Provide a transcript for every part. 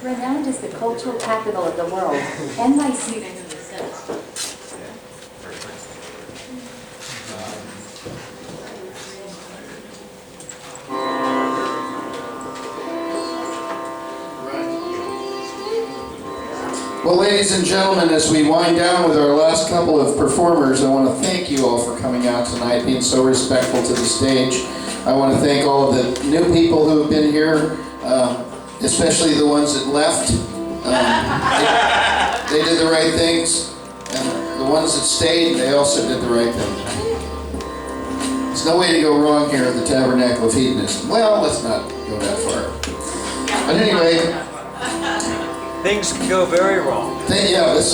Renowned as the cultural capital of the world, NYC. Well, ladies and gentlemen, as we wind down with our last couple of performers, I want to thank you all for coming out tonight, being so respectful to the stage. I want to thank all of the new people who have been here, especially the ones that left. They did the right things, and the ones that stayed, they also did the right thing. There's no way to go wrong here at the Tabernacle of Hedonism. Well, let's not go that far. But anyway, things can go very wrong. This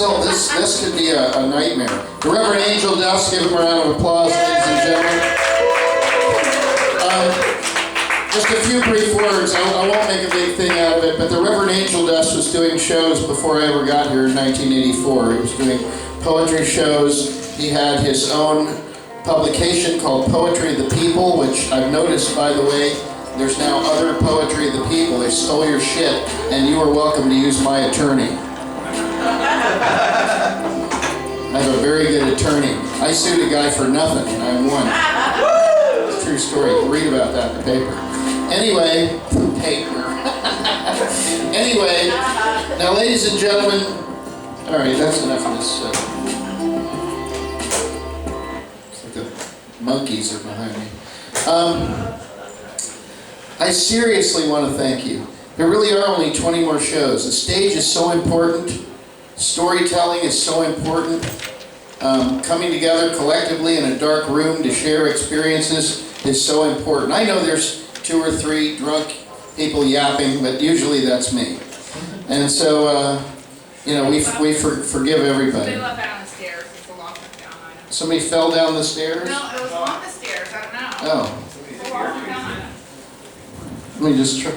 could be a nightmare. The Reverend Angel Duffs, give him a round of applause, ladies and gentlemen. Just a few brief words. I won't make a big thing out of it, but the Reverend Angel Duffs was doing shows before I ever got here in 1984. He was doing poetry shows. He had his own publication called Poetry of the People, which I've noticed, by the way, there's now other Poetry of the People. They stole your shit, and you are welcome to use my attorney. I have a very good attorney. I sued a guy for nothing, and I won. It's a true story. Read about that in the paper. Anyway, anyway, now ladies and gentlemen, all right, that's enough of this. It's like the monkeys are behind me. I seriously want to thank you. There really are only 20 more shows. The stage is so important. Storytelling is so important. Coming together collectively in a dark room to share experiences is so important. I know there's 2 or 3 drunk people yapping, but usually that's me. And so, we forgive everybody. They left down the stairs. It's a long way down. I know. Somebody fell down the stairs? No, it was on the stairs. I don't know. Oh. It's a long way down. Let me just try.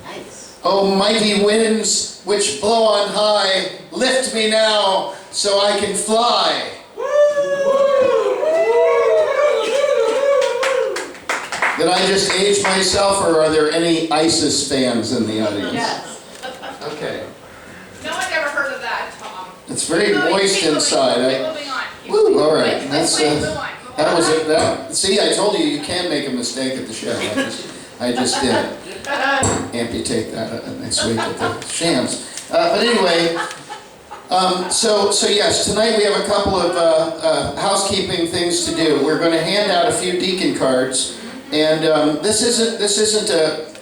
Nice. Oh, mighty winds which blow on high, lift me now so I can fly. Did I just age myself, or are there any ISIS fans in the audience? Yes. Okay. No one's ever heard of that, Tom. It's very moist inside. Moving on. Woo, all right. Let's move on. That was it. See, I told you can make a mistake at the show. I just did it. Amputate that next week at the Shams. But anyway, so yes, tonight we have a couple of housekeeping things to do. We're going to hand out a few deacon cards, and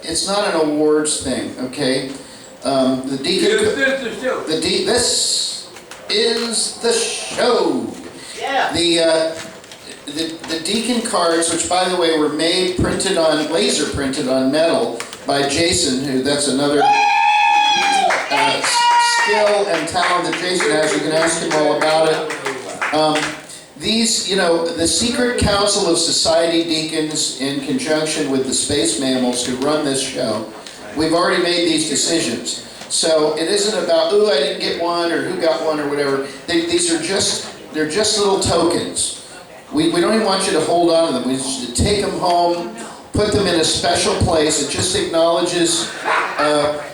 it's not an awards thing, okay? This is the show. Yeah. The deacon cards, which by the way were laser printed on metal by Jason, that's another skill and talent that Jason has. You can ask him all about it. These, the Secret Council of Society Deacons, in conjunction with the Space Mammals who run this show, we've already made these decisions. So it isn't about, ooh, I didn't get one, or who got one, or whatever. They're just little tokens. We don't even want you to hold on to them. We just need to take them home, put them in a special place. It just acknowledges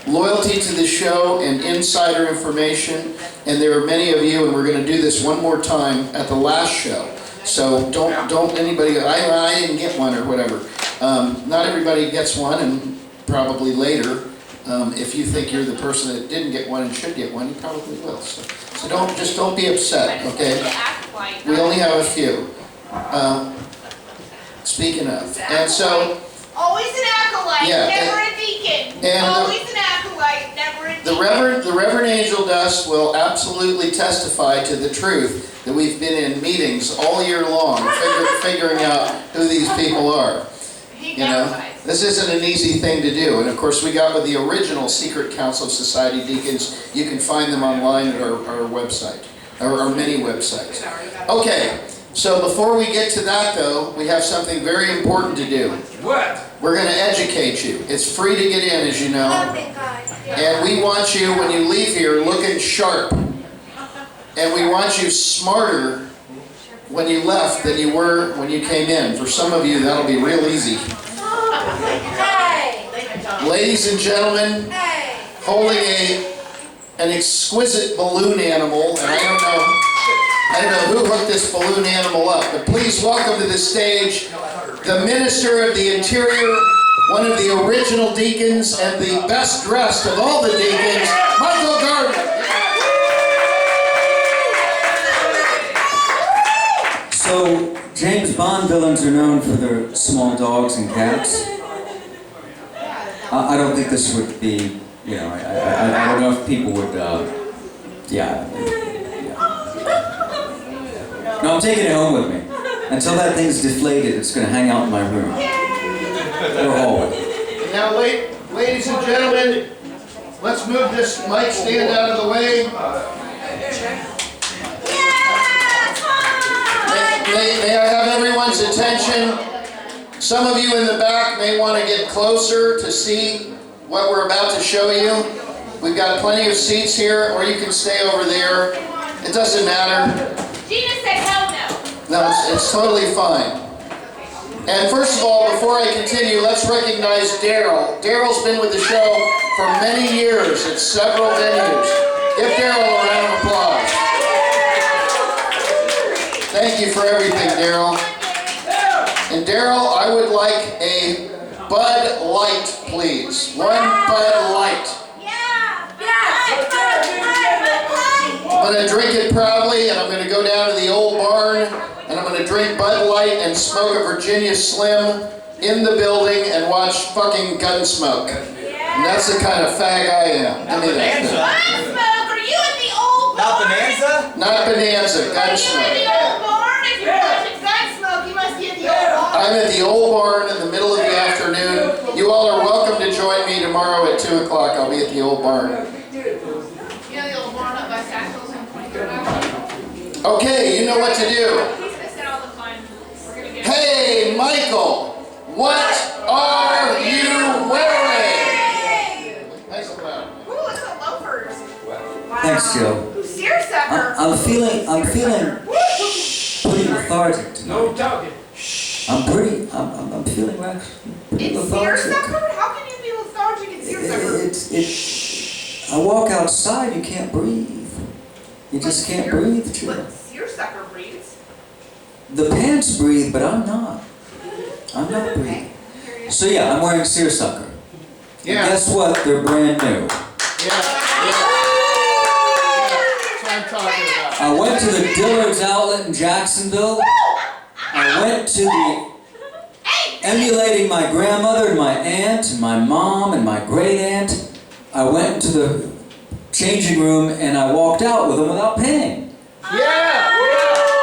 loyalty to the show and insider information. And there are many of you, and we're going to do this one more time at the last show. So don't anybody go, I didn't get one or whatever. Not everybody gets one, and probably later, if you think you're the person that didn't get one and should get one, you probably will. So don't be upset, okay? We only have a few. Speaking of, and so always an acolyte, never a deacon. And always an acolyte, never a deacon. The Reverend Angel Dust will absolutely testify to the truth that we've been in meetings all year long, figuring out who these people are. This isn't an easy thing to do, and of course we got with the original Secret Council of Society Deacons. You can find them online at our website, or our many websites. Okay. So before we get to that, though, we have something very important to do. What? We're going to educate you. It's free to get in, as you know. And we want you, when you leave here, looking sharp. And we want you smarter when you left than you were when you came in. For some of you, that'll be real easy. Ladies and gentlemen, holding an exquisite balloon animal, and I don't know who hooked this balloon animal up, but please welcome to the stage the Minister of the Interior, one of the original deacons and the best dressed of all the deacons, Michael Gardner. So, James Bond villains are known for their small dogs and cats. I don't think this would be, I don't know if people would, yeah. No, I'm taking it home with me. Until that thing's deflated, it's going to hang out in my room. Or hallway. Now, ladies and gentlemen, let's move this mic stand out of the way. May I have everyone's attention? Some of you in the back may want to get closer to see what we're about to show you. We've got plenty of seats here, or you can stay over there. It doesn't matter. Gina said hell no. No, it's totally fine. And first of all, before I continue, let's recognize Daryl. Daryl's been with the show for many years at several venues. Give Daryl a round of applause. Thank you for everything, Daryl. And Daryl, I would like a Bud Light, please. One Bud Light. I'm going to drink it proudly, and I'm going to go down to the old barn, and I'm going to drink Bud Light and smoke a Virginia Slim in the building and watch fucking Gunsmoke. And that's the kind of fag I am. Give me that. Gunsmoke, are you at the old barn? Not Bonanza? Not Bonanza, Are you Gunsmoke. at the old barn? If you're watching Gunsmoke, you must be at the old barn. I'm at the old barn in the middle of the afternoon. You all are welcome to join me tomorrow at 2 o'clock. I'll be at the old barn. You know the old barn up by Sacco's on 23rd Avenue? Okay, you know what to do. I said all the time. We're gonna get Hey, Michael, what are you wearing? Nice and loud. Ooh, look at the loafers. Thanks, Joe. Ooh, seersucker. I'm feeling pretty lethargic tonight. No talking. I'm feeling pretty It's lethargic. seersucker? How can you be lethargic in seersucker? I walk outside, you can't breathe. You just can't breathe, Joe. But seersucker breathes. The pants breathe, but I'm not. I'm not breathing. So yeah, I'm wearing seersucker. And Yeah. guess what? They're brand new. Yeah. That's what I'm talking about. I went to the Dillard's outlet in Jacksonville. I went to the emulating my grandmother and my aunt and my mom and my great aunt. I went into the changing room and I walked out with them without paying. Yeah.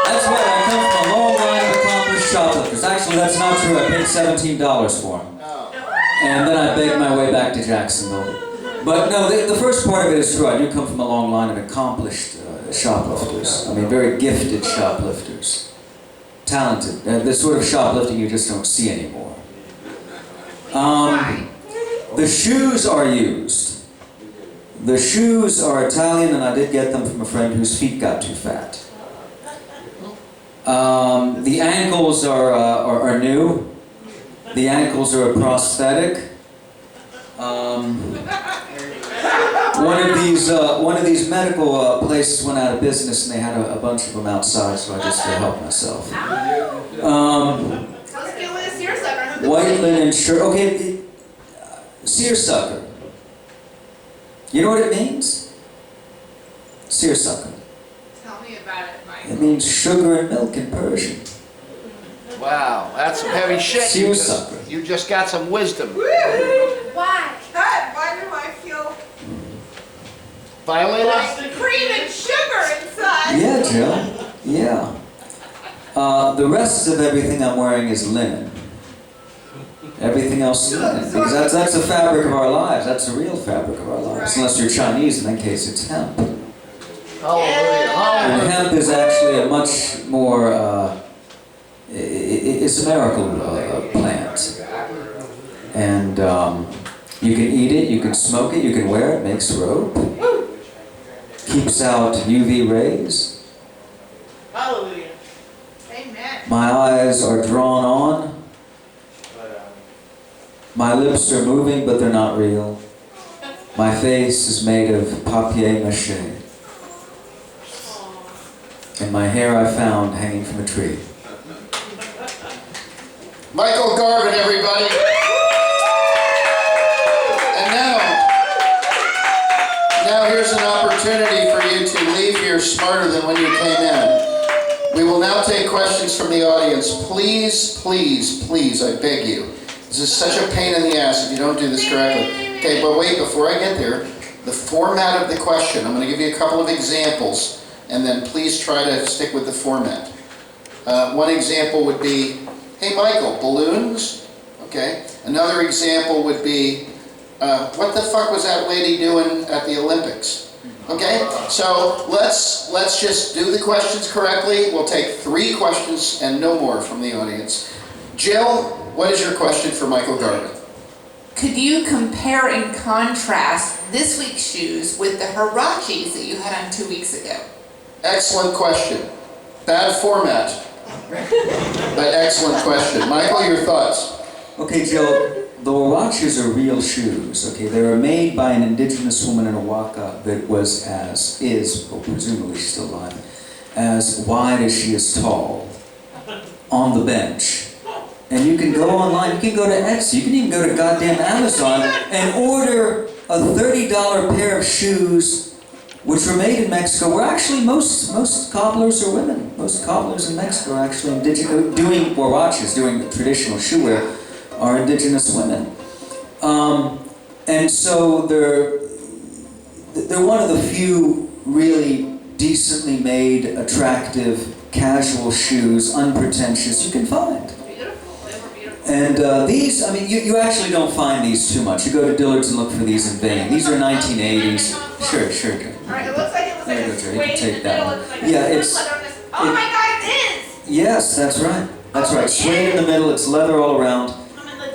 That's right, I come from a long line of accomplished shoplifters. Actually, that's not true. I paid $17 for them. And then I begged my way back to Jacksonville. But no, the first part of it is true. I do come from a long line of accomplished shoplifters. I mean, very gifted shoplifters. Talented. The sort of shoplifting you just don't see anymore. The shoes are used. The shoes are Italian, and I did get them from a friend whose feet got too fat. The ankles are new. The ankles are a prosthetic. One of these medical places went out of business, and they had a bunch of them outside, so I just helped myself. Let's get with a seersucker. White linen shirt. Okay, seersucker. You know what it means? Seersucker. Tell me about it, Mike. It means sugar and milk in Persian. Wow, that's some heavy shit. Seersucker. You just got some wisdom. Why? Why do I feel Violated? like cream and sugar inside? Yeah, Joe. Yeah. The rest of everything I'm wearing is linen. Everything else is linen. Because that's the fabric of our lives. That's the real fabric of our lives. Unless you're Chinese, in that case it's hemp. Hallelujah. And hemp is actually a much more, it's a miracle plant. And you can eat it, you can smoke it, you can wear it, makes rope. Keeps out UV rays. Hallelujah. Amen. My eyes are drawn on. My lips are moving, but they're not real. My face is made of papier-mâché. And my hair I found hanging from a tree. Michael Garvin, everybody. And now here's an opportunity for you to leave here smarter than when you came in. We will now take questions from the audience. Please, please, please, I beg you. This is such a pain in the ass if you don't do this correctly. Okay, but wait, before I get there, the format of the question, I'm going to give you a couple of examples, and then please try to stick with the format. One example would be, hey Michael, balloons? Okay. Another example would be, what the fuck was that lady doing at the Olympics? Okay, so let's just do the questions correctly. We'll take 3 questions and no more from the audience. Jill, what is your question for Michael Garvin? Could you compare and contrast this week's shoes with the Hirachis that you had on 2 weeks ago? Excellent question. Bad format, but excellent question. Michael, your thoughts? Okay, Jill, the Huaraches are real shoes, okay? They were made by an indigenous woman in Oaxaca that is, well, presumably she's still alive, as wide as she is tall, on the bench. And you can go online, you can go to Etsy, you can even go to goddamn Amazon and order a $30 pair of shoes which were made in Mexico, where actually most cobblers are women. Most cobblers in Mexico are actually doing Huaraches, doing traditional shoe wear, are indigenous women. And so they're one of the few really decently made, attractive, casual shoes, unpretentious, you can find. And these, I mean, you actually don't find these too much. You go to Dillard's and look for these in vain. These are 1980s. Sure. Alright, it looks like it was like a There you go, Jerry. You can suede in take the that middle. one. It's like Yeah, a it's- leather on this. Oh my god, it is! Yes, that's right. That's right. Suede in the middle, it's leather all around.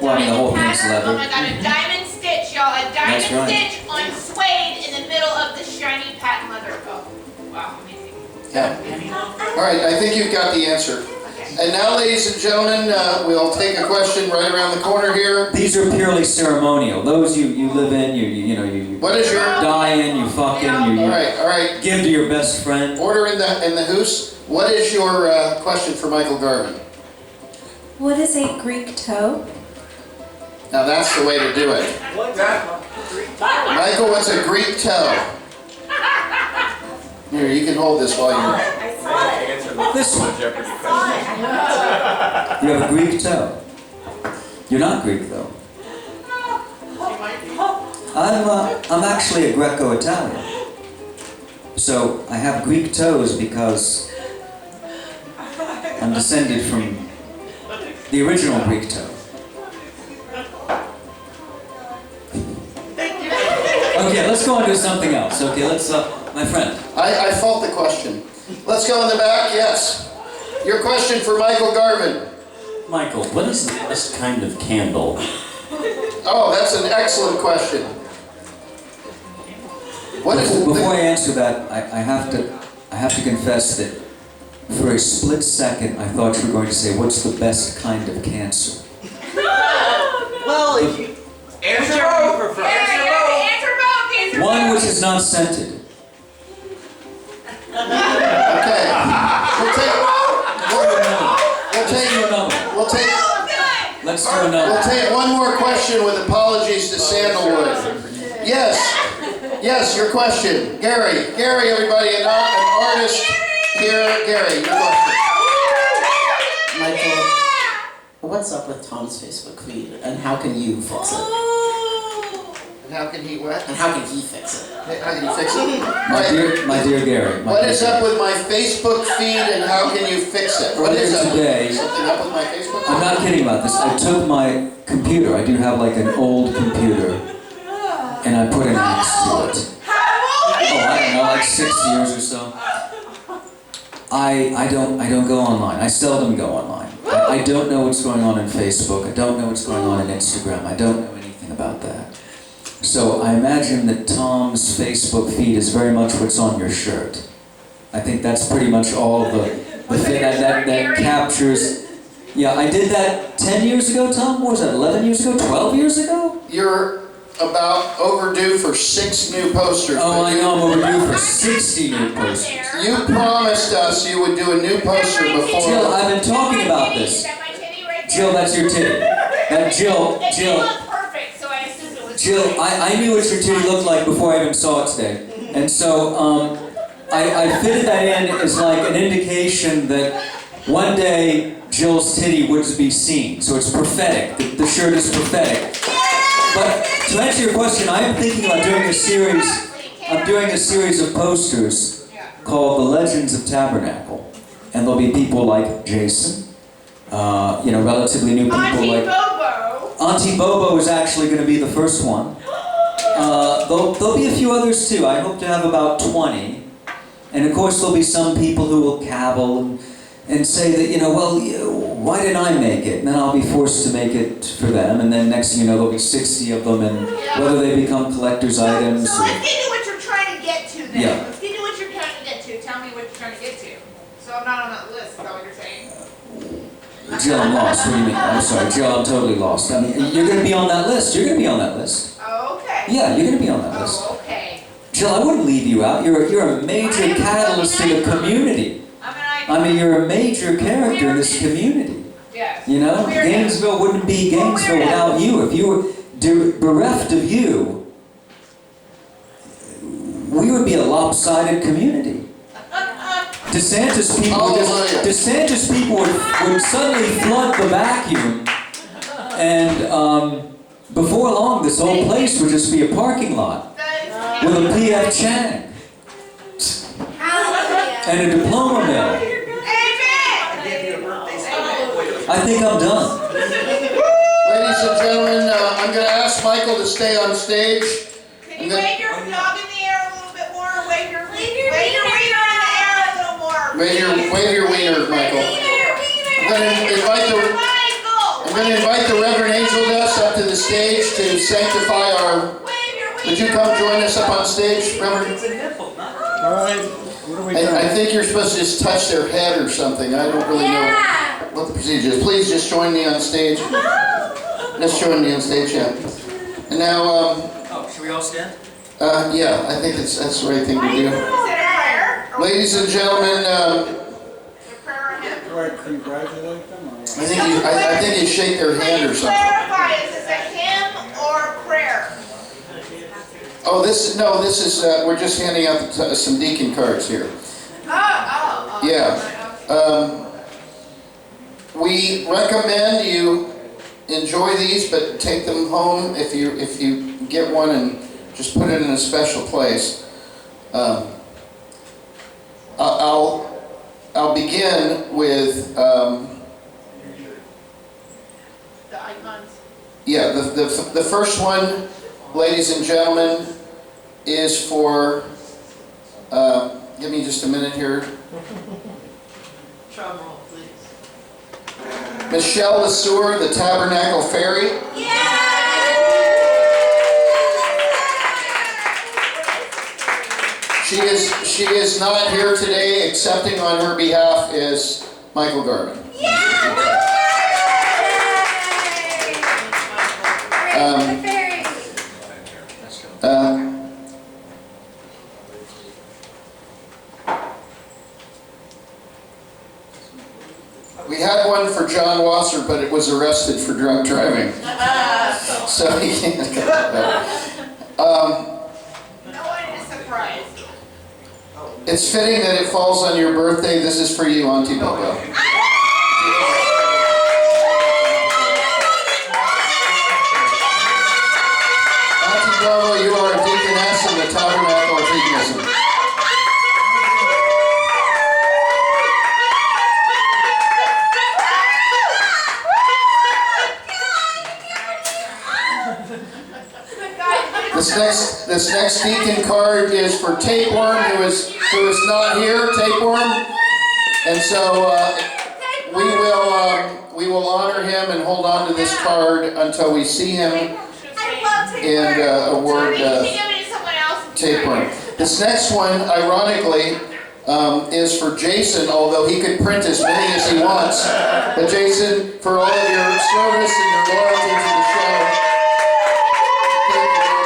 Well, I mean, the whole thing's leather. Oh my god, a diamond stitch, y'all. A diamond That's right. stitch on suede in the middle of the shiny patent leather. Oh, wow, amazing. Yeah. All right, I think you've got the answer. And now, ladies and gentlemen, we'll take a question right around the corner here. These are purely ceremonial. Those you live in, you What is your... die in, you fuck in, you All right. give to your best friend. Order in the hoose. What is your question for Michael Garvin? What is a Greek toe? Now that's the way to do it. Michael, what's a Greek toe? Here, you can hold this while you're... This one. You have a Greek toe. You're not Greek though. I'm actually a Greco-Italian. So I have Greek toes because I'm descended from the original Greek toe. Okay, let's go on to something else. Okay, let's, my friend. I fault the question. Let's go in the back, yes. Your question for Michael Garvin. Michael, what is the best kind of candle? Oh, that's an excellent question. What is Before I answer that, I have to confess that for a split second I thought you were going to say, what's the best kind of cancer? Well, if you answer both. Answer both. One which is not scented. Okay. Let's do another. We'll take one more question with apologies to Sandalwood. Yes, your question. Gary, everybody, an artist here. Gary, your question. Michael, what's up with Tom's Facebook feed, and how can you fix it? And how can he what? And how can he fix it? How can you fix it? My dear Gary. What is up with my Facebook feed and how can you fix it? What is up? Today, Something up with my Facebook feed? I'm not kidding about this. I took my computer. I do have like an old computer, and I put an axe to it. Oh, I don't know, like 6 years or so. I don't go online. I seldom go online. I don't know what's going on Facebook. I don't know what's going on Instagram. I don't know anything about that. So I imagine that Tom's Facebook feed is very much what's on your shirt. I think that's pretty much all the thing that captures. Yeah, I did that 10 years ago, Tom. What was that, 11 years ago, 12 years ago? about overdue for 6 new posters. Oh, but I know I'm overdue for 60 new posters. You promised us you would do a new poster Jill, before. I've been talking about this. Jill, that's your titty. Jill, perfect, so I assumed it was Jill, I knew what your titty looked like before I even saw it today. And so, I fitted that in as like an indication that one day Jill's titty would be seen. So it's prophetic. The shirt is prophetic. But to answer your question, I'm thinking about doing a series. I'm doing a series of posters called The Legends of Tabernacle. And there'll be people like Jason, relatively new people like Auntie Bobo is actually going to be the first one. There'll be a few others too. I hope to have about 20. And of course there'll be some people who will cavil and say that, why didn't I make it? And then I'll be forced to make it for them. And then next thing you know, there'll be 60 of them, and whether they become collector's items. So let's get to what you're trying to get to then. Yeah. Let's get to what you're trying to get to. Tell me what you're trying to get to. So I'm not on that list, is that what you're saying? Jill, I'm lost. What do you mean? I'm sorry, Jill, I'm totally lost. I mean, you're going to be on that list. You're going to be on that list. Okay. Yeah, you're going to be on that list. Oh, okay. Jill, I wouldn't leave you out. You're a major catalyst to the community. I mean, you're a major character in this community. Yes. Gainesville wouldn't be Gainesville without you. If you were bereft of you, we would be a lopsided community. DeSantis people would suddenly flood the vacuum, and before long, this whole place would just be a parking lot with a P.F. Chang and a diploma mill. I think I'm done. Ladies and gentlemen, I'm going to ask Michael to stay on stage. Can you wave your dog in the air a little bit more? Wave your wiener in the air a little more. Wave your wiener, Michael. I'm going to invite the Reverend Angel Dust up to the stage to sanctify our. Would you come join us up on stage, Reverend? All right. What are we doing? I think you're supposed to just touch their head or something. I don't really know what the procedure is. Please just join me on stage. Just join me on stage, yeah. And now, Should we all stand? yeah, I think that's the right thing to do. Ladies and gentlemen, Do I congratulate them or what? I think you shake their hand or something. Clarify, is this a hymn or prayer? Oh, this is we're just handing out some deacon cards here. Oh. Yeah. We recommend you enjoy these, but take them home if you get one and just put it in a special place. I'll begin with The icons. yeah. The first one, ladies and gentlemen, is for. Give me just a minute here. Drum roll, please. Michelle LeSueur, the Tabernacle Ferry. She is not here today. Accepting on her behalf is Michael Garvin. We had one for John Wasser, but it was arrested for drunk driving. So he can't get that. No one is surprised. It's fitting that it falls on your birthday. This is for you, Auntie Bobo. Auntie Bobo, you are a deaconess in the Tabernacle of Hedonism. This next deacon card is for Tapeworm, who is not here. Tapeworm, and so we will honor him and hold on to this card until we see him and award Tapeworm. This next one, ironically, is for Jason, although he could print as many as he wants. But Jason, for all of your service and your loyalty to the show, thank you very much.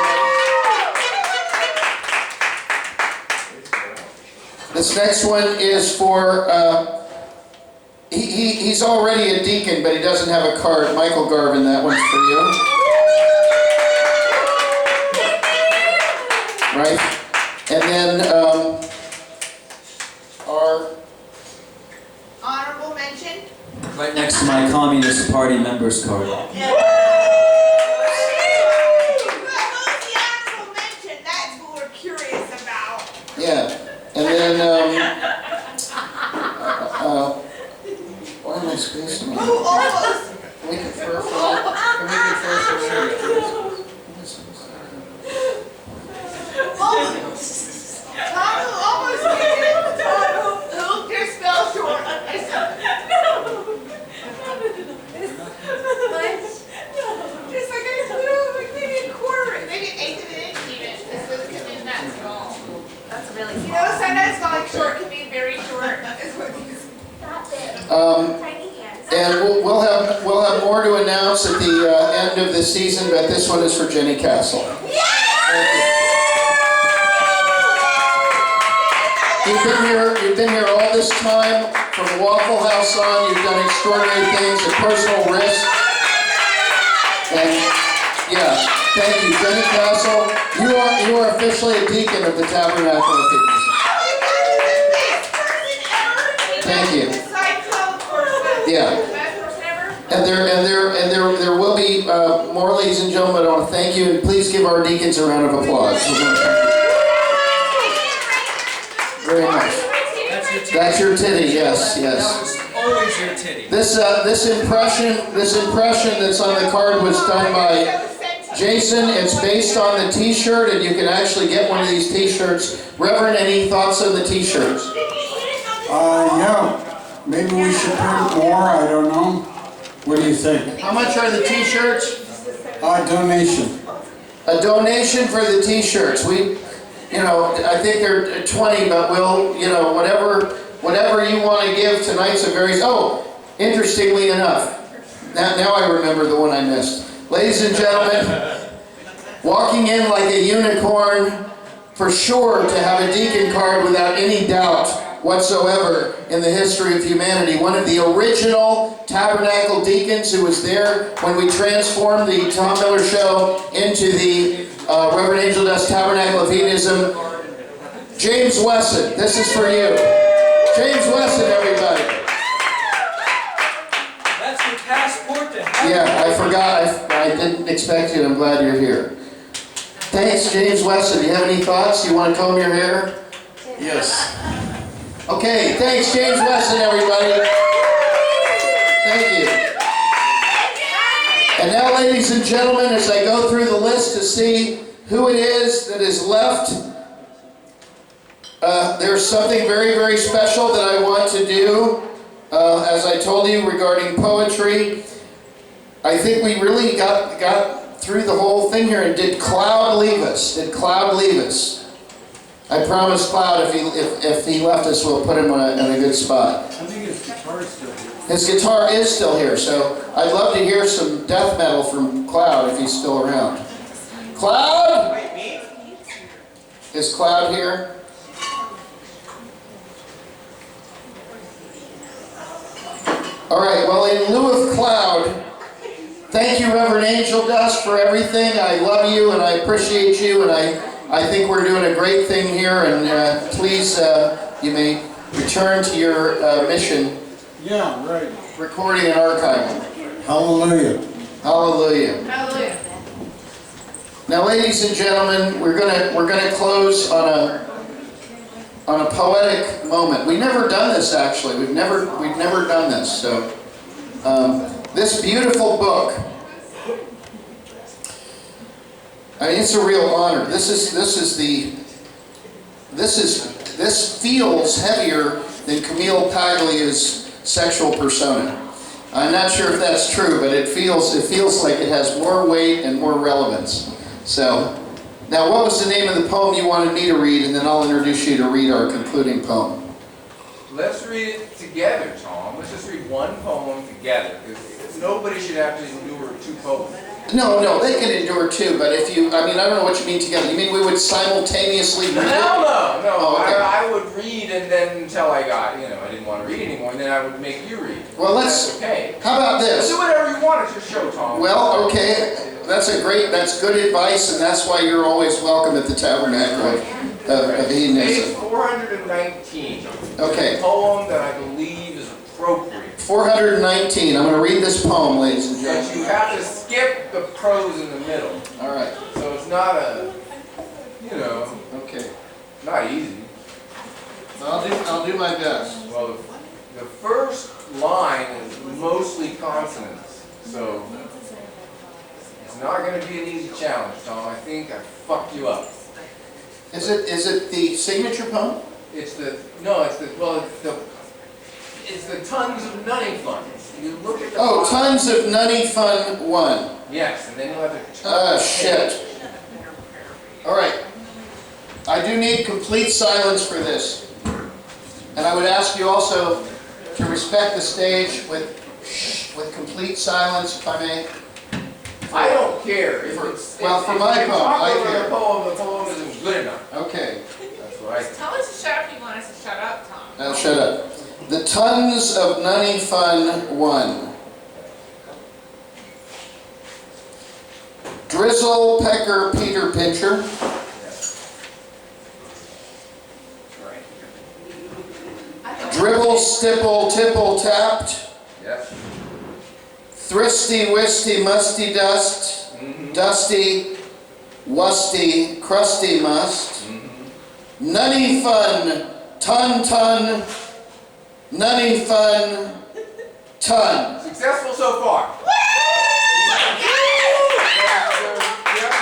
This next one is for, he's already a deacon, but he doesn't have a card. Michael Garvin, that one's for you. Right? And then our Honorable mention. Right next to my Communist Party members card. Who's the honorable mention? That's what we're curious about. yeah, and then what am I supposed to Who do? almost? Can we confer for that? Can we confer for that? Tom who almost did it. Tom who just fell short. Just like I flew, maybe a quarter, maybe an eighth of an inch even. This doesn't come in that small. That's really You know, sometimes falling short can be very short. Is what these. tiny hands. And we'll have more to announce at the end of the season, but this one is for Jenny Castle. Thank you. You've been here all this time, from Waffle House on. You've done extraordinary things at personal risk. And yeah, thank you, Jenny Castle. You are officially a deacon of the Tabernacle of Hedonism. Thank you. Yeah. And there will be more, ladies and gentlemen. I want to thank you, and please give our deacons a round of applause. Very much. That's your titty, yes, yes. Always your titty. This impression that's on the card was done by Jason. It's based on the T-shirt, and you can actually get one of these T-shirts. Reverend, any thoughts on the T-shirts? Yeah, maybe we should print more, I don't know. What do you think? How much are the T-shirts? Donation. A donation for the T-shirts. I think they're 20, but we'll, whatever you want to give. Tonight's a very, interestingly enough, now I remember the one I missed. Ladies and gentlemen, walking in like a unicorn, for sure to have a deacon card without any doubt whatsoever in the history of humanity. One of the original Tabernacle deacons who was there when we transformed the Tom Miller Show into the Reverend Angel Dust Tabernacle of Hedonism. James Wesson, this is for you. James Wesson, everybody. That's your passport to heaven. Yeah, I forgot. I didn't expect you. I'm glad you're here. Thanks, James Wesson. Do you have any thoughts? You want to comb your hair? Yes. Okay, thanks, James Wesson, everybody. Thank you. And now, ladies and gentlemen, as I go through the list to see who it is that is left, there's something very, very special that I want to do. As I told you regarding poetry, I think we really got through the whole thing here. And did Cloud leave us? Did Cloud leave us? I promised Cloud if he left us, we'll put him in a good spot. I think his guitar is still here. His guitar is still here, so I'd love to hear some death metal from Cloud if he's still around. Cloud? Is Cloud here? All right, well, in lieu of Cloud, thank you, Reverend Angel Dust, for everything. I love you and I appreciate you, and I think we're doing a great thing here, and please, you may return to your mission. Yeah, right. Recording and archiving. Hallelujah. Hallelujah. Hallelujah. Now, ladies and gentlemen, we're gonna close on a poetic moment. We've never done this actually. We've never done this. So, this beautiful book. I mean, it's a real honor. This feels heavier than Camille Paglia's sexual persona. I'm not sure if that's true, but it feels like it has more weight and more relevance. So, now what was the name of the poem you wanted me to read, and then I'll introduce you to read our concluding poem. Let's read it together, Tom. Let's just read one poem together, because nobody should have to endure two poems. No, they can endure too, but if you, I mean, I don't know what you mean together. You mean we would simultaneously read it? No. Oh, okay. I would read and then until I got, I didn't want to read anymore, and then I would make you read. Well, That's okay. how about this? Do whatever you want, it's your show, Tom. Well, okay, that's good advice, and that's why you're always welcome at the Tabernacle of Page Hedonism. 419. Okay. A poem that I believe is appropriate. 419, I'm going to read this poem, ladies and But gentlemen. you have to skip the prose in the middle. All right, So it's not okay. not easy. I'll do my best. Well, the first line is mostly consonants, so it's not going to be an easy challenge, Tom. I think I fucked you up. Is it the signature poem? It's the tons of nutting funds. You look at the Oh, bottom. tons of nutty fun 1. Yes, and then you'll have to. Ah, shit. All right. I do need complete silence for this. And I would ask you also to respect the stage with complete silence, if I may. I don't care. If For- it's, well, if, for if my you poem, talk I over care. the poem isn't good enough. Okay, That's what I think. Tell us to shut up if you want us to shut up, Tom. now shut up. The tons of nutty fun 1. Drizzle, pecker, Peter Pincher. Right. Dribble, stipple, tipple, tapped. Yes. Thrifty, wisty, musty, dust. Dusty, wusty, crusty, must. Nutty fun, ton. Nutty fun, ton. Successful so far. You have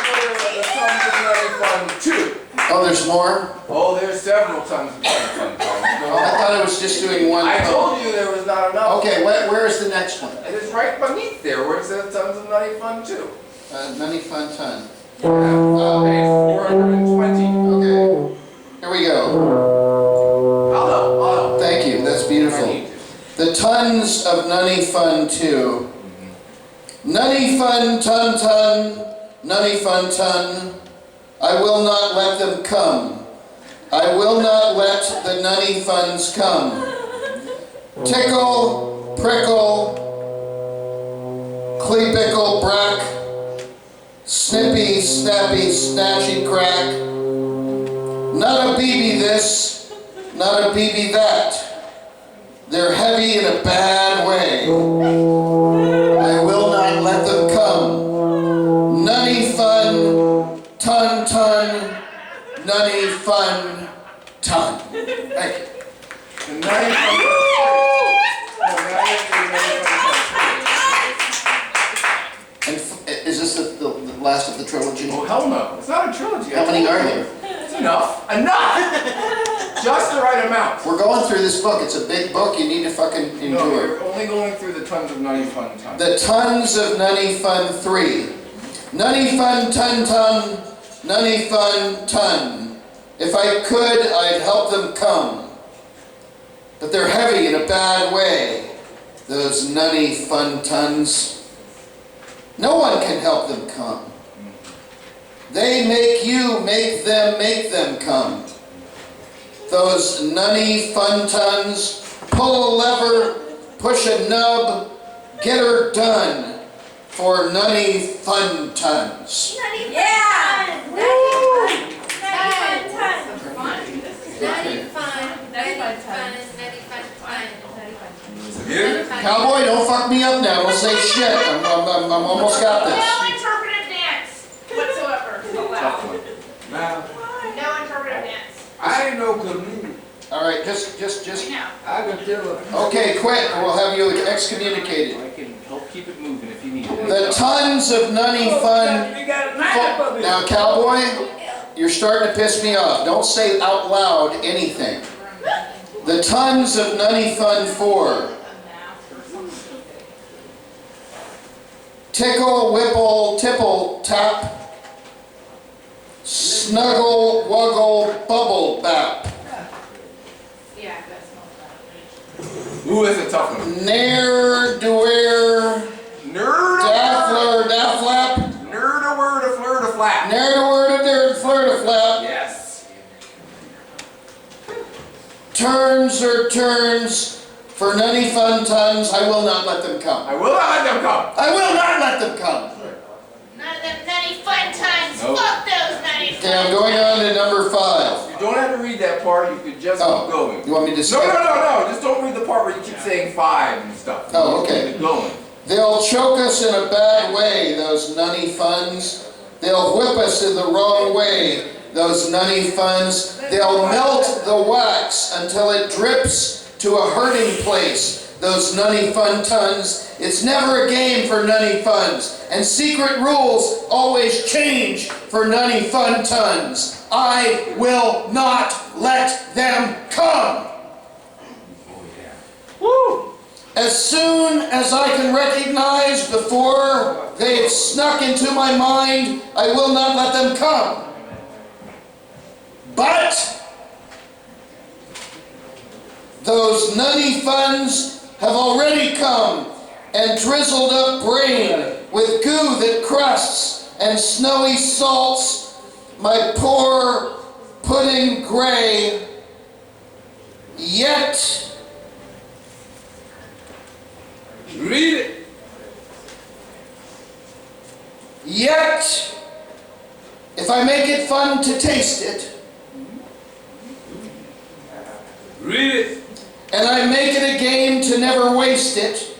to go to the tons of nutting fun 2. Oh, there's more? Oh, there's several tons of nutting fun, Tom. Oh, I thought it was just doing one. I told you there was not enough. Okay, where is the next one? It is right beneath there where it says tons of nutting fun 2. Nutty fun, ton. Page 420. Okay, here we go. I'll help. Thank you, that's I beautiful. need to. The tons of nutty fun 2. Nutty fun, ton. Nutty fun, ton. I will not let them come. I will not let the nutty funds come. Tickle, prickle, cleepickle, brack, snippy, snappy, snatchy, crack. Not a BB this, not a BB that. They're heavy in a bad way. I will not let them come. Nutty fun, ton, nutty fun, ton. Thank you. The nutting fun. And is this the last of the trilogy? Oh, hell no. It's not a trilogy. How many are there? It's enough. Enough! Just the right amount. We're going through this book. It's a big book. You need to fucking No, endure. you're only going through the tons of nutty fun tons. The tons of nutty fun 3. Nutty fun ton, nutty fun ton. If I could, I'd help them come. But they're heavy in a bad way. Those nutty fun tons. No one can help them come. They make you, make them come. Those nutty fun tons. Pull a lever, push a nub, get her done for nutty fun tons. Cowboy, don't fuck me up now. Don't say shit. I'm almost got this. No interpretive dance whatsoever is allowed. Now, No interpretive dance. I ain't no comedian. All right, just. No. I can tell it. Okay, quit, or we'll have you excommunicated. I can help keep it moving if you need it. The tons of nutty fun. You got a knife up here. Now, cowboy, you're starting to piss me off. Don't say out loud anything. The tons of nutty fun 4. Tickle, whipple, tipple, tap. Snuggle, wuggle, bubble, bap. Yeah, that's Ooh, that's a tough one. Ne'er, doer, Nerd. daffler, dafflap. Ne'er a word of dirt, flirt a flap. Yes. Turns or turns for nunny fun tons, I will not let them come. I will not let them come. I will not let them come. None of them nutty fun times. Nope. Fuck those nutty Okay, I'm fun going on to number 5. You don't have to read that part, you could just Oh, keep going. you want me to skip? No, just don't read the part where you keep saying 5 and stuff. Oh, Just okay. keep going. They'll choke us in a bad way, those nunny funds. They'll whip us in the wrong way, those nunny funds. They'll melt the wax until it drips to a hurting place, those nunny fun tons. It's never a game for nunny funds, and secret rules always change for nunny fun tons. I will not let them come. Woo! As soon as I can recognize before they've snuck into my mind, I will not let them come. But those nutty funds have already come and drizzled up brain with goo that crusts and snowy salts my poor pudding gray. Yet Read it. Yet, if I make it fun to taste it, Read it. and I make it a game to never waste it,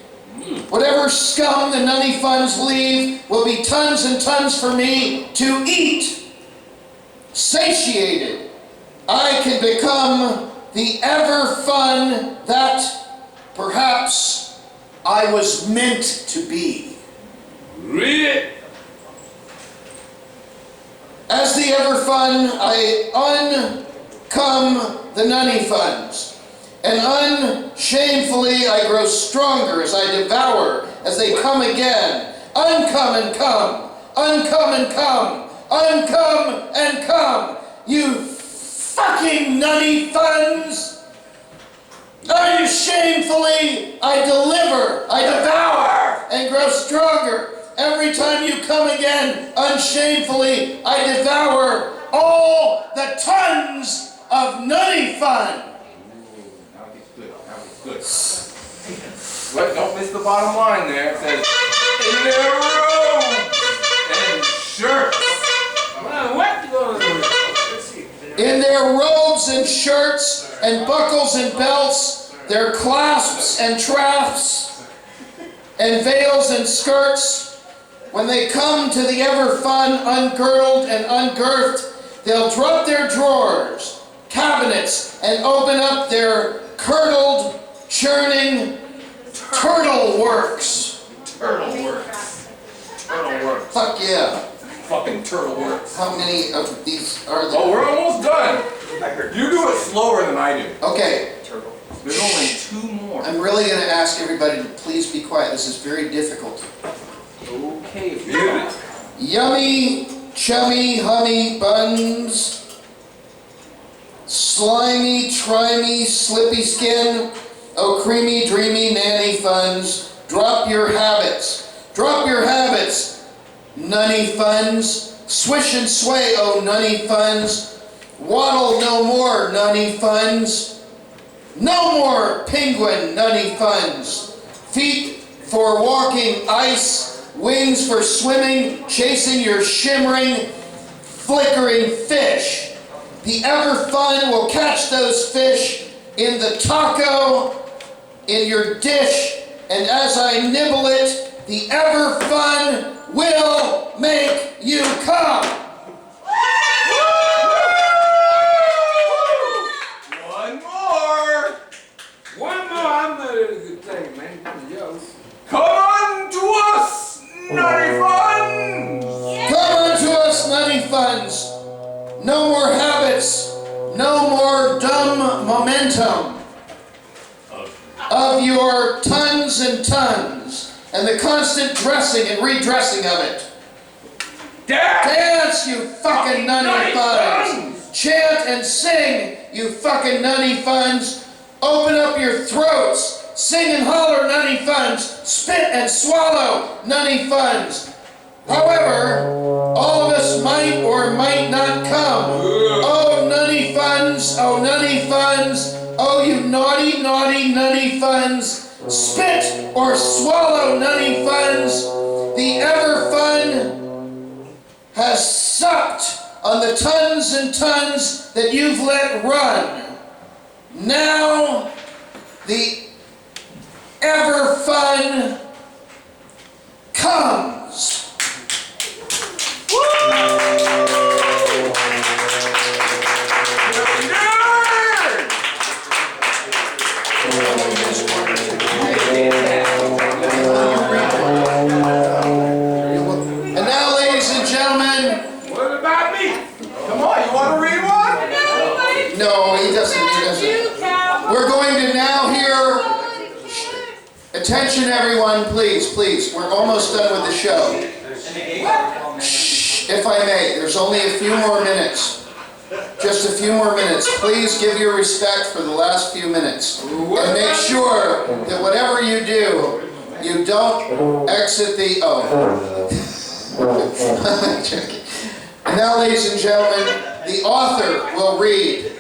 whatever scum the nunny funds leave will be tons and tons for me to eat. Satiated, I can become the ever fun that perhaps I was meant to be. Read it. As the ever fun, I uncome the nunny funds, and unshamefully I grow stronger as I devour, as they come again. Uncome and come, uncome and come, uncome and come, you fucking nunny funds! Unshamefully I deliver, I devour, and grow stronger. Every time you come again, unshamefully I devour all the tons of nutty fun. Now he's good. Now he's good. But don't miss the bottom line there. It says, in their robes and shirts. What? In their robes and shirts and buckles and belts, their clasps and traps and veils and skirts, when they come to the ever fun, ungirdled and ungirthed, they'll drop their drawers, cabinets, and open up their curdled, churning turtle works. Turtle works. Turtle works. Fuck yeah. Fucking turtle works. How many of these are there? Oh, we're almost done. You do it slower than I do. Okay, There's only 2 more. I'm really going to ask everybody to please be quiet. This is very difficult. Okay, baby. Yummy, chummy, honey buns, slimy, trimey, slippy skin, oh creamy, dreamy, nanny funds, drop your habits, nunny funds, swish and sway, oh nunny funds, waddle no more, nunny funds, no more penguin, nunny funds, feet for walking ice, wings for swimming, chasing your shimmering, flickering fish. The ever fun will catch those fish in the taco, in your dish, and as I nibble it, the ever fun will make you come. One more. I'm not in a good thing, man. Come on to us, nutty funds. Come unto us, nutty funds. No more habits, no more dumb momentum of your tons and tons, and the constant dressing and redressing of it. Dance, you fucking nunny funds. Chant and sing, you fucking nunny funds. Open up your throats. Sing and holler, nunny funds. Spit and swallow, nunny funds. However, all of us might or might not come. Oh, nutty funds, oh, you naughty, naughty, nutty funds. Spit or swallow, nutty funds. The ever fun has sucked on the tons and tons that you've let run. Now, the ever fun comes. And now, ladies and gentlemen, What about me? Come on, you want to read one? no, he doesn't. We're going to now hear. Attention, everyone, please, please. We're almost done with the show. Shh, if I may, there's only a few more minutes. Just a few more minutes. Please give your respect for the last few minutes. And make sure that whatever you do, you don't exit the... Oh. And now, ladies and gentlemen, the author will read.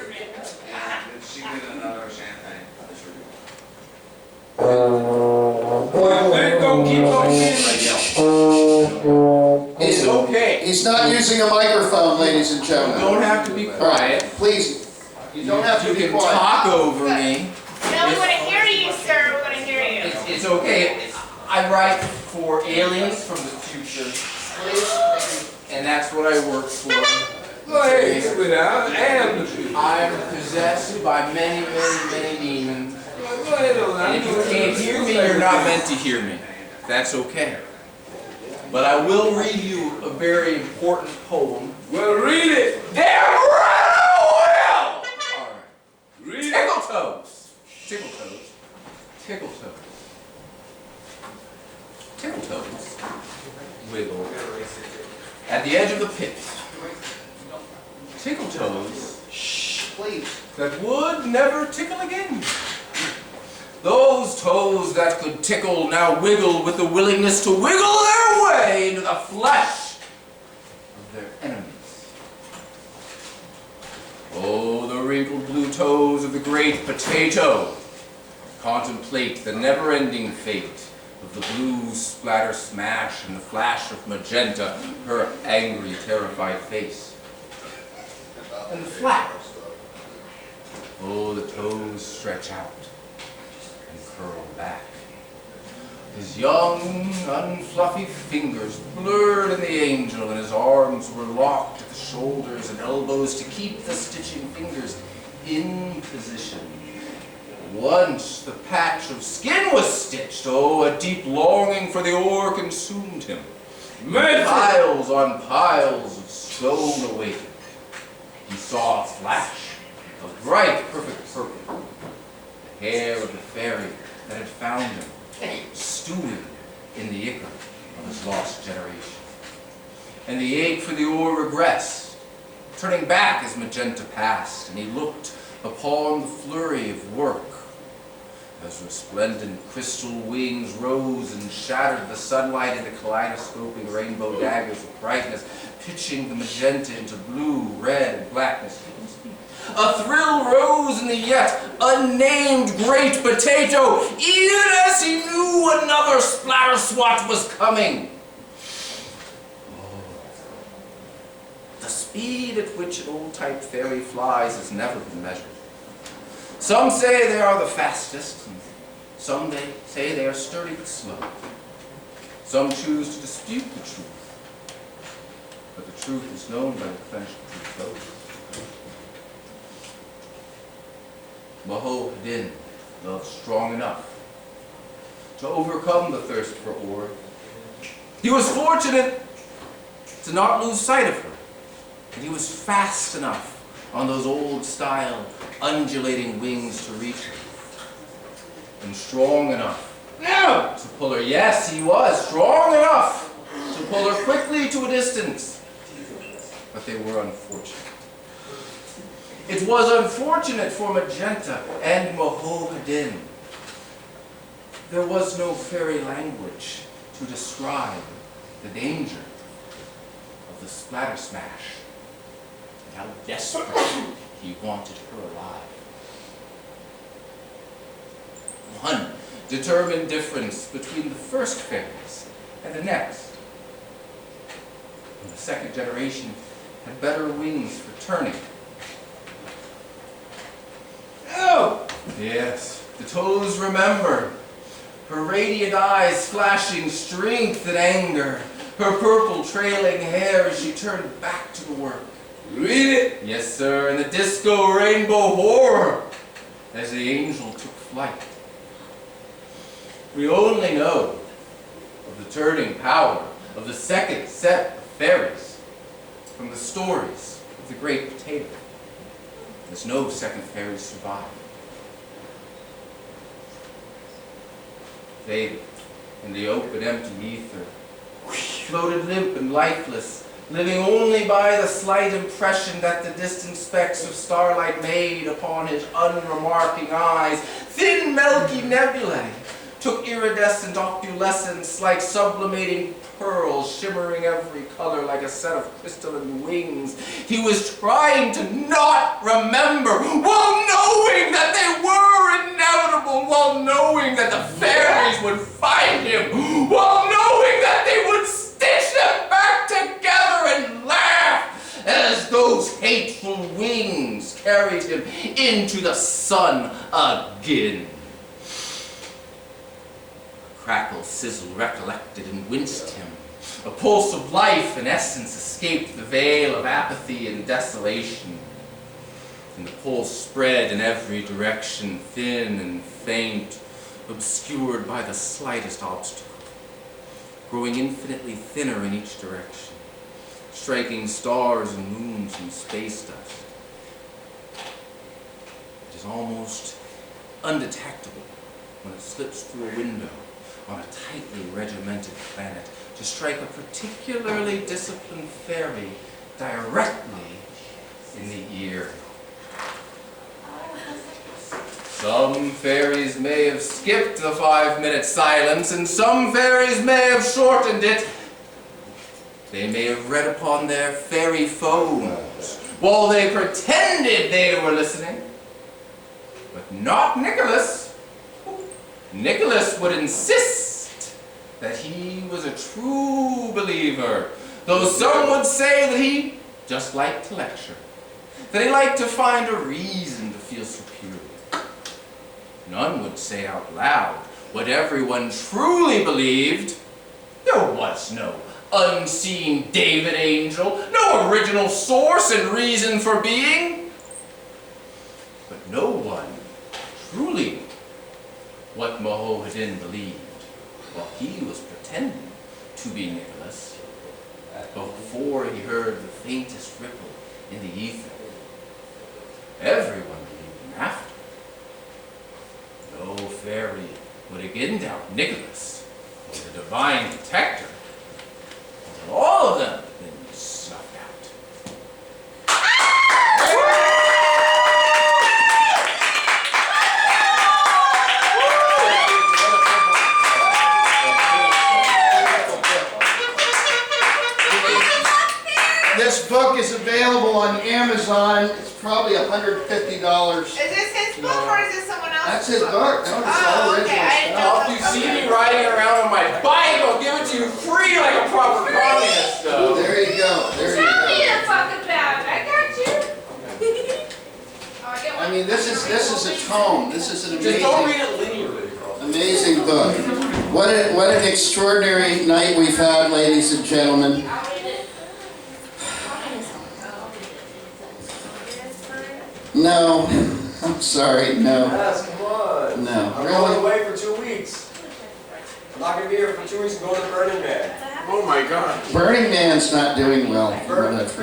It's okay. He's not using a microphone, ladies and You gentlemen. don't have to be All right, quiet. please. You don't have to You be can quiet. talk over me. No, we want to hear you, sir. We want to hear you. It's okay. I write for aliens from the future, and that's what I work for. Hey, sweetheart, and I'm possessed by many, many, many demons. And if you can't hear me, you're not meant to hear me. That's okay. But I will read you a very important poem. Well, read it. Damn right I will! All right. Read it. Tickle toes. Tickle toes. Tickle toes. Tickle toes. Wiggle. At the edge of the pit. Tickle toes. Shh, please. That would never tickle again. Those toes that could tickle now wiggle with the willingness to wiggle their way into the flesh of their enemies. Oh, the wrinkled blue toes of the great potato contemplate the never-ending fate of the blue splatter smash and the flash of magenta, her angry, terrified face. And the flowers. Oh, the toes stretch out and curl back. His young, unfluffy fingers blurred in the angel, and his arms were locked at the shoulders and elbows to keep the stitching fingers in position. Once the patch of skin was stitched, oh, a deep longing for the ore consumed him. Piles on piles of stone awakened. He saw a flash of bright, perfect purple, the hair of the fairy that had found him, stewing in the ichor of his lost generation. And the ache for the ore regressed, turning back as magenta passed, and he looked upon the flurry of work as resplendent crystal wings rose and shattered the sunlight into kaleidoscoping rainbow daggers of brightness, pitching the magenta into blue, red, and blackness. A thrill rose in the yet unnamed great potato, even as he knew another splatter swat was coming. Oh. The speed at which an old-type fairy flies has never been measured. Some say they are the fastest, and some they say they are sturdy but slow. Some choose to dispute the truth, but the truth is known by the clenched toes. Mahou-Din loved strong enough to overcome the thirst for ore. He was fortunate to not lose sight of her, and he was fast enough on those old-style undulating wings to reach her, and strong enough to pull her. Yes, he was strong enough to pull her quickly to a distance, but they were unfortunate. It was unfortunate for Magenta and Mahou-Din. There was no fairy language to describe the danger the splatter smash, and how desperate he wanted her alive. One determined difference between the first fairies and the next. And the second generation had better wings for turning. Oh! Yes, the toes remember. Her radiant eyes flashing strength and anger. Her purple trailing hair as she turned back to the work. Read it! Yes, sir, and the disco rainbow horror as the angel took flight. We only know of the turning power of the second set of fairies from the stories of the Great Potato, as no second fairy survived. They, in the open, empty ether, floated limp and lifeless, living only by the slight impression that the distant specks of starlight made upon his unremarking eyes. Thin, milky nebulae took iridescent opulescence like sublimating pearls, shimmering every color like a set of crystalline wings. He was trying to not remember, while knowing that they were inevitable, while knowing that the fairies would find him, while knowing that they would stitch them back together and laugh as those hateful wings carried him into the sun again. Crackle, sizzle recollected and winced him. A pulse of life and essence escaped the veil of apathy and desolation. And the pulse spread in every direction, thin and faint, obscured by the slightest obstacle, growing infinitely thinner in each direction, striking stars and moons and space dust. It is almost undetectable when it slips through a window on a tightly regimented planet to strike a particularly disciplined fairy directly in the ear. Some fairies may have skipped the 5-minute silence, and some fairies may have shortened it. They may have read upon their fairy phones while they pretended they were listening. But not Nicholas. Nicholas would insist that he was a true believer, though some would say that he just liked to lecture, that he liked to find a reason to feel superior. None would say out loud what everyone truly believed. There was no unseen David angel, no original source and reason for being. But no one truly knew what Mohammedan believed while he was pretending to be Nicholas before he heard the faintest ripple in the ether. Everyone believed him after. No fairy would again doubt Nicholas or the divine detector until all of them had been snuffed out. This book is available on Amazon. It's probably $150. Is this his book or is this someone else's? That's his book. No, it's all original stuff. If you see me riding around on my bike, I'll give it to you free like a proper communist. There you go. There you Tell me go. to fuck about it. I got you. I mean, this is a tome. This is an Just don't read amazing, it linearly. amazing book. What an extraordinary night we've had, ladies and gentlemen. No, I'm sorry, no. Yes, come on. No. I'm going away for 2 weeks. I'm not going to be here for 2 weeks and going to Burning Man. Oh my God. Burning Man's not doing well. Burning Man's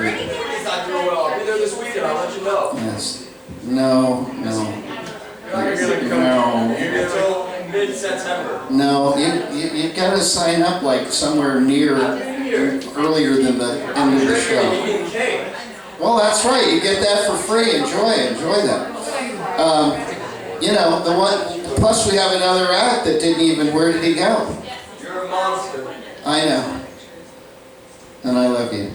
not doing well. I'll be there this weekend. I'll let you know. Yes. No. You're not going to come. No. You're here until mid-September. No, you've got to sign up like somewhere near, earlier than the end of the show. You're eating cake. Well, that's right. You get that for free. Enjoy that. You know, the one. Plus, we have another act that didn't even. Where did he go? You're a monster. I know. And I love you.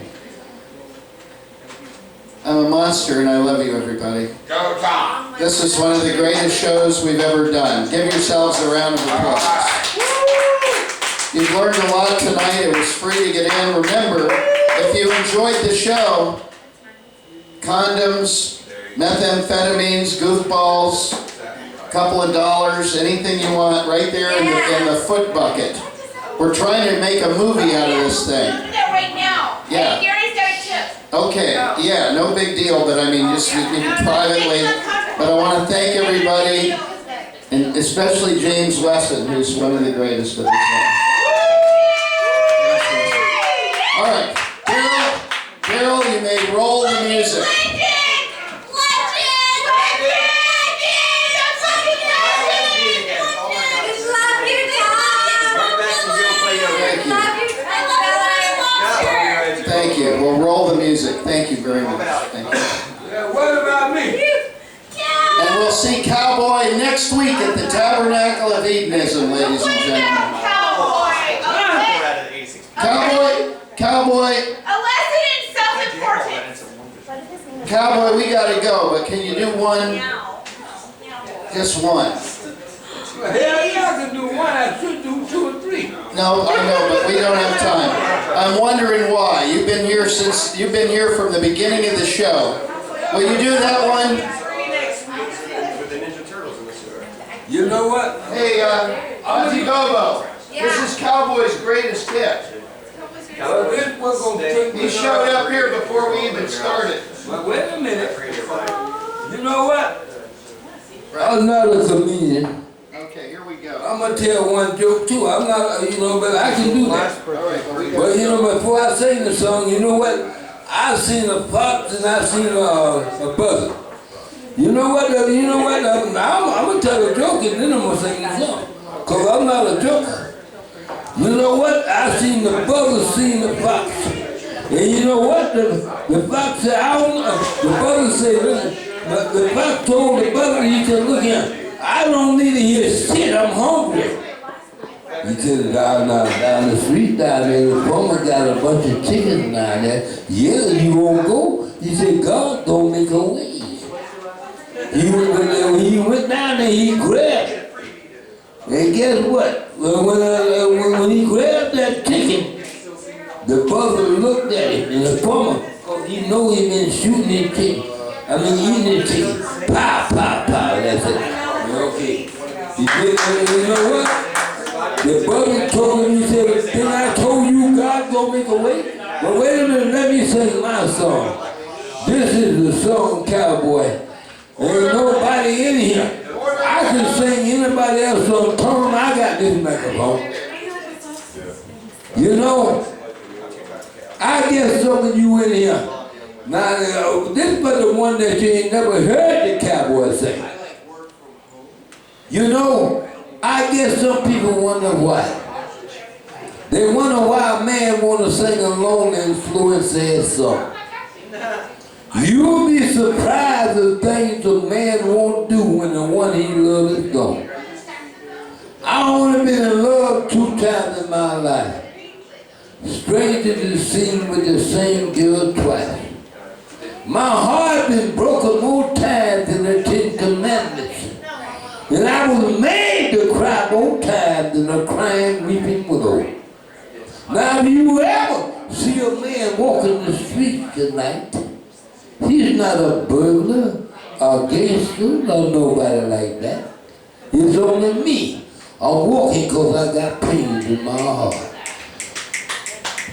I'm a monster and I love you, everybody. Go Tom. This is one of the greatest shows we've ever done. Give yourselves a round of applause. You've learned a lot tonight. It was free to get in. Remember, if you enjoyed the show, condoms, methamphetamines, goofballs, a couple of dollars, anything you want, right there in the foot bucket. We're trying to make a movie out of this thing. Do that right now. Yeah. Hey, Gary's got a chip. Okay, yeah, no big deal, but I mean, just privately. But I want to thank everybody, and especially James Wesson, who's one of the greatest of the time. All right, Daryl, you may roll the music. Thank you. We'll roll the music. Thank you very much. Thank you. What about me? And we'll see Cowboy next week at the Tabernacle of Hedonism, ladies and gentlemen. Cowboy. A lesson in self-importance. Cowboy, we gotta go, but can you do one? Just one. Hell yeah, I can do one. I should do 2 or 3. No, I know, but we don't have time. I'm wondering why. You've been here from the beginning of the show. Will you do that one? You know what? Hey, Ozzy Bobo, this is Cowboy's greatest hit. He showed up here before we even started. Well, wait a minute. You know what? I'm not a comedian. Okay, here we go. I'm gonna tell one joke too. I'm not, but I can do that. All right, here we go. Well, before I sing the song, you know what? I've seen a fox and I've seen a buzzard. You know what? I'm gonna tell a joke and then I'm gonna sing the song. Cause I'm not a joker. You know what? I seen the buzzard seen the fox. And you know what? The fox said, the buzzard said, the fox told the buzzard, he said, look here, I don't need to hear shit, I'm hungry. He said, down the street down there, the farmer got a bunch of chickens down there. Yeah, you won't go? He said, God don't make a way. When he went down there, he grabbed it. And guess what? When he grabbed that chicken, the buzzard looked at it, and the farmer, he know he been shooting his chicken. Eating his chicken. Pow, pow, pow, that's it. Okay. He did, you know what? The brother told him, he said, then I told you God gonna make a way? But wait a minute, let me sing my song. This is the song, Cowboy. There's nobody in here. I can sing anybody else on tone. I got this microphone. You know, I guess some of you in here. Now, this was the one that you ain't never heard the cowboy sing. You know, I guess some people wonder why. They wonder why a man want to sing a lonely influencer song. You'll be surprised at things a man won't do when the one he loves is gone. I only been in love 2 times in my life. Straight to the scene with the same girl twice. My heart been broken more times than the 10 Commandments. And I was made to cry more times than a crying, weeping widow. Now, if you ever see a man walking the street tonight, he's not a burglar, a gangster, or nobody like that. It's only me. I'm walking because I got pains in my heart.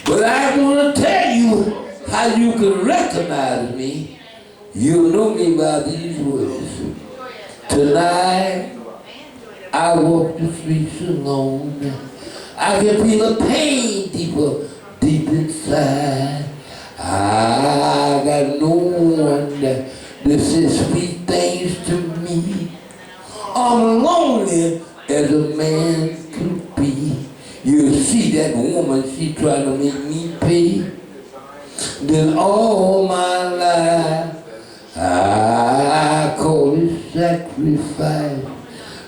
But I want to tell you how you can recognize me. You know me by these words. Tonight, I walk the streets alone. I can feel the pain deep inside. I got no one that says sweet things to me. I'm lonely as a man could be. You see that woman, she trying to make me pay. Then all my life, I call it sacrifice.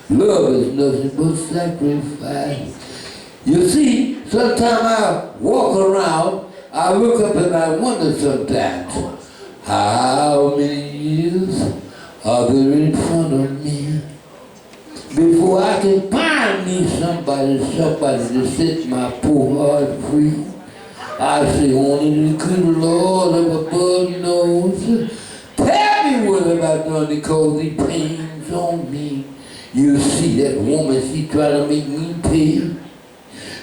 Love is nothing but sacrifice. You see, sometimes I walk around, I look up and I wonder sometimes, How many years are there in front of me before I can find me somebody to set my poor heart free? I say only the good Lord up above knows. Tell me what have I done to cause these pains on me? You see that woman, she try to make me pay.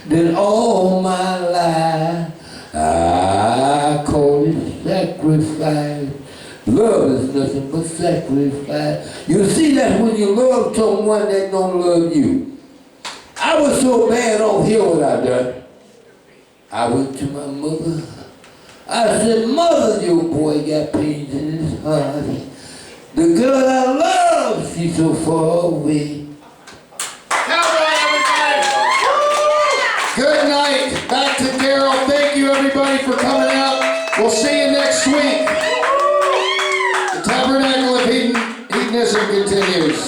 Then all my life I call it sacrifice. Love is nothing but sacrifice. You see that when you love someone that don't love you. I was so bad on here what I done. I went to my mother. I said, Mother, your boy got pains in his heart. The girl I love, she's so far away. Good night. Back to Daryl. Thank you, everybody, for coming out. We'll see you next week. The Tabernacle of Hedonism continues.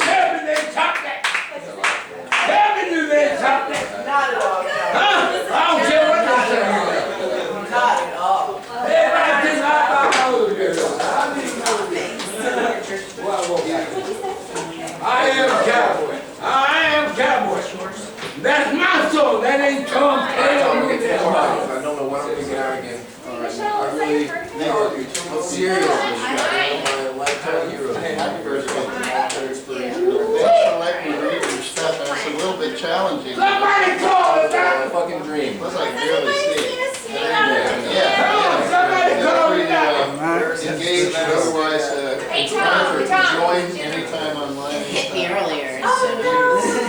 That's my soul. That ain't Tom. I don't know what I'm thinking out again. I really serious. My lifetime hero. Happy birthday. I like me reading stuff, and it's a little bit challenging. Somebody call it down. Fucking dream. What's I barely see. Somebody call it down. Engaged, otherwise, Hey, Tom, join anytime online. Hit me earlier.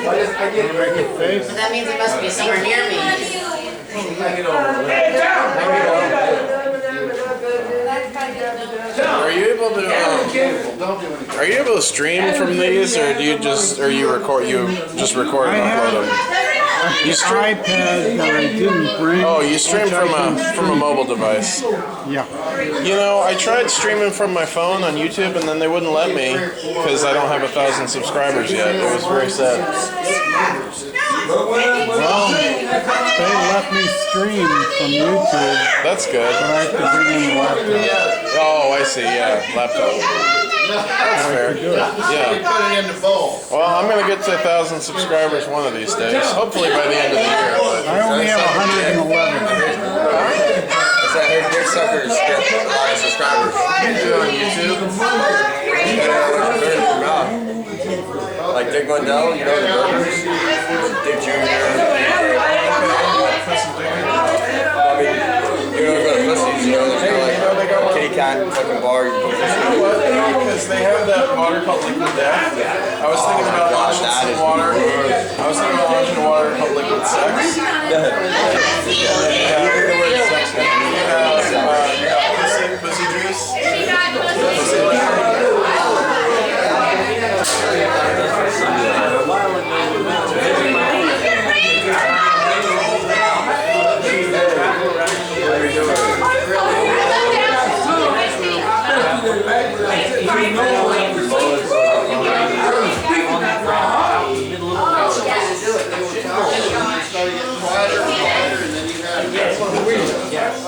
I get face. But that means it must be somewhere near me. Hey, Are you able to are you able to stream from these, or do you just record and upload them? You stream iPad that I didn't bring. Oh, you stream from a mobile device. Yeah. You know, I tried streaming from my phone on YouTube, and then they wouldn't let me because I don't have 1,000 subscribers yet. It was very sad. Well, they let me stream from YouTube, That's good. but I have to bring in the laptop. Oh, I see. Yeah, laptop. That's fair. Yeah. Put it in the bowl. Well, I'm gonna get to 1,000 subscribers one of these days. Hopefully by the end of the year. But I only have 111. I heard dick suckers get a lot of subscribers. you do it on YouTube. Like Dick Mundell, you know the burgers? Dick Jr. I mean, you know the pussies, you know, there's no like kitty cat fucking bar. Because they have that water called Liquid Death. I was thinking about launching some water. I was thinking about launching water called Liquid Sex. Yeah, the word sex. Pussy juice. Pussy liquor. Yes.